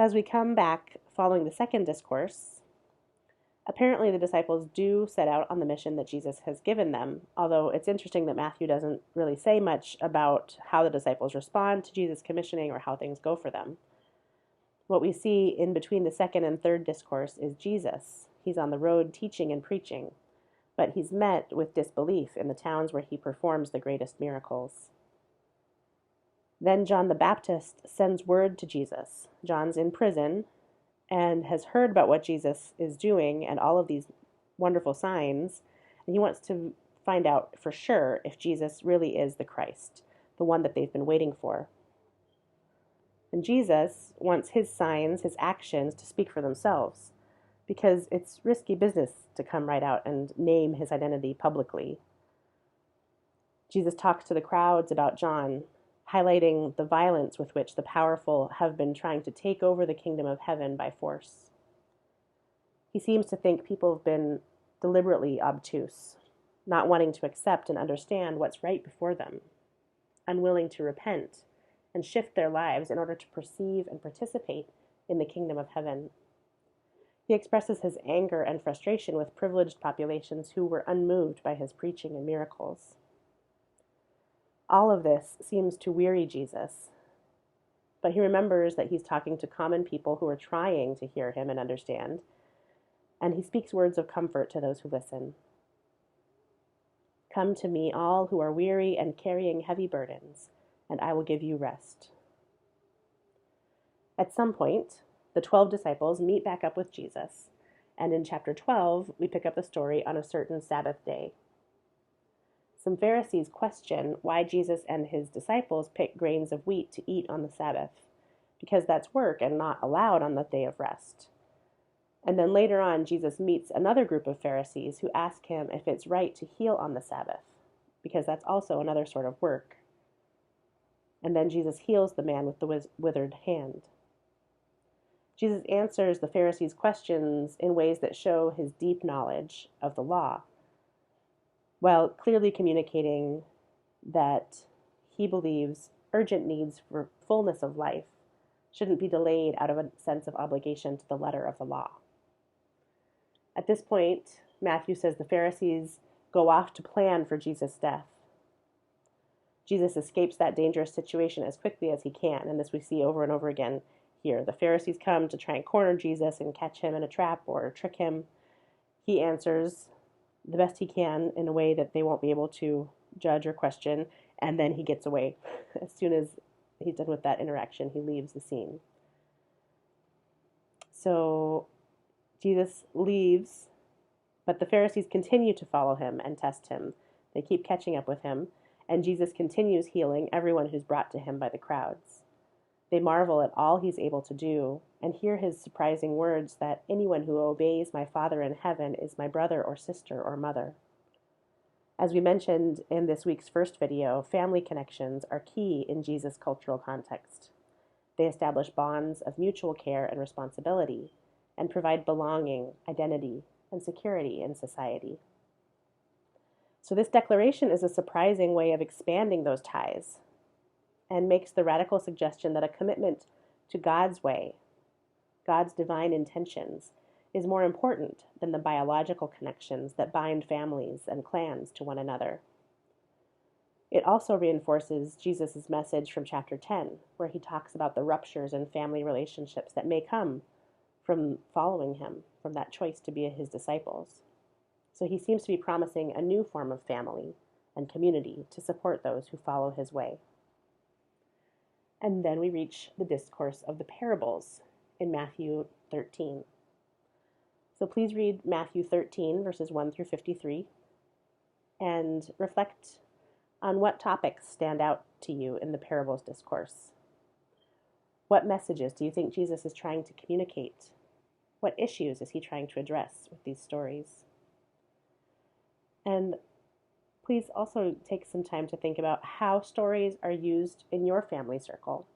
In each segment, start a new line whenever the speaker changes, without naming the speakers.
So as we come back following the second discourse, apparently the disciples do set out on the mission that Jesus has given them, although it's interesting that Matthew doesn't really say much about how the disciples respond to Jesus' commissioning or how things go for them. What we see in between the second and third discourse is Jesus. He's on the road teaching and preaching, but he's met with disbelief in the towns where he performs the greatest miracles. Then John the Baptist sends word to Jesus. John's in prison and has heard about what Jesus is doing and all of these wonderful signs, and he wants to find out for sure if Jesus really is the Christ, the one that they've been waiting for. And Jesus wants his signs, his actions, to speak for themselves, because it's risky business to come right out and name his identity publicly. Jesus talks to the crowds about John, highlighting the violence with which the powerful have been trying to take over the kingdom of heaven by force. He seems to think people have been deliberately obtuse, not wanting to accept and understand what's right before them, unwilling to repent and shift their lives in order to perceive and participate in the kingdom of heaven. He expresses his anger and frustration with privileged populations who were unmoved by his preaching and miracles. All of this seems to weary Jesus, but he remembers that he's talking to common people who are trying to hear him and understand, and he speaks words of comfort to those who listen. "Come to me, all who are weary and carrying heavy burdens, and I will give you rest." At some point, the 12 disciples meet back up with Jesus, and in chapter 12, we pick up the story on a certain Sabbath day. Some Pharisees question why Jesus and his disciples pick grains of wheat to eat on the Sabbath, because that's work and not allowed on the day of rest. And then later on, Jesus meets another group of Pharisees who ask him if it's right to heal on the Sabbath, because that's also another sort of work. And then Jesus heals the man with the withered hand. Jesus answers the Pharisees' questions in ways that show his deep knowledge of the law, while clearly communicating that he believes urgent needs for fullness of life shouldn't be delayed out of a sense of obligation to the letter of the law. At this point, Matthew says the Pharisees go off to plan for Jesus' death. Jesus escapes that dangerous situation as quickly as he can, and this we see over and over again here. The Pharisees come to try and corner Jesus and catch him in a trap or trick him. He answers the best he can in a way that they won't be able to judge or question, and then he gets away. As soon as he's done with that interaction, he leaves the scene. So Jesus leaves, but the Pharisees continue to follow him and test him. They keep catching up with him, and Jesus continues healing everyone who's brought to him by the crowds. They marvel at all he's able to do and hear his surprising words that anyone who obeys my Father in heaven is my brother or sister or mother. As we mentioned in this week's first video, family connections are key in Jesus' cultural context. They establish bonds of mutual care and responsibility and provide belonging, identity, and security in society. So this declaration is a surprising way of expanding those ties and makes the radical suggestion that a commitment to God's way, God's divine intentions, is more important than the biological connections that bind families and clans to one another. It also reinforces Jesus' message from chapter 10, where he talks about the ruptures in family relationships that may come from following him, from that choice to be his disciples. So he seems to be promising a new form of family and community to support those who follow his way. And then we reach the discourse of the parables in Matthew 13. So please read Matthew 13, verses 1 through 53, and reflect on what topics stand out to you in the parables discourse. What messages do you think Jesus is trying to communicate? What issues is he trying to address with these stories? And please also take some time to think about how stories are used in your family circle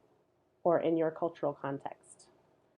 or in your cultural context.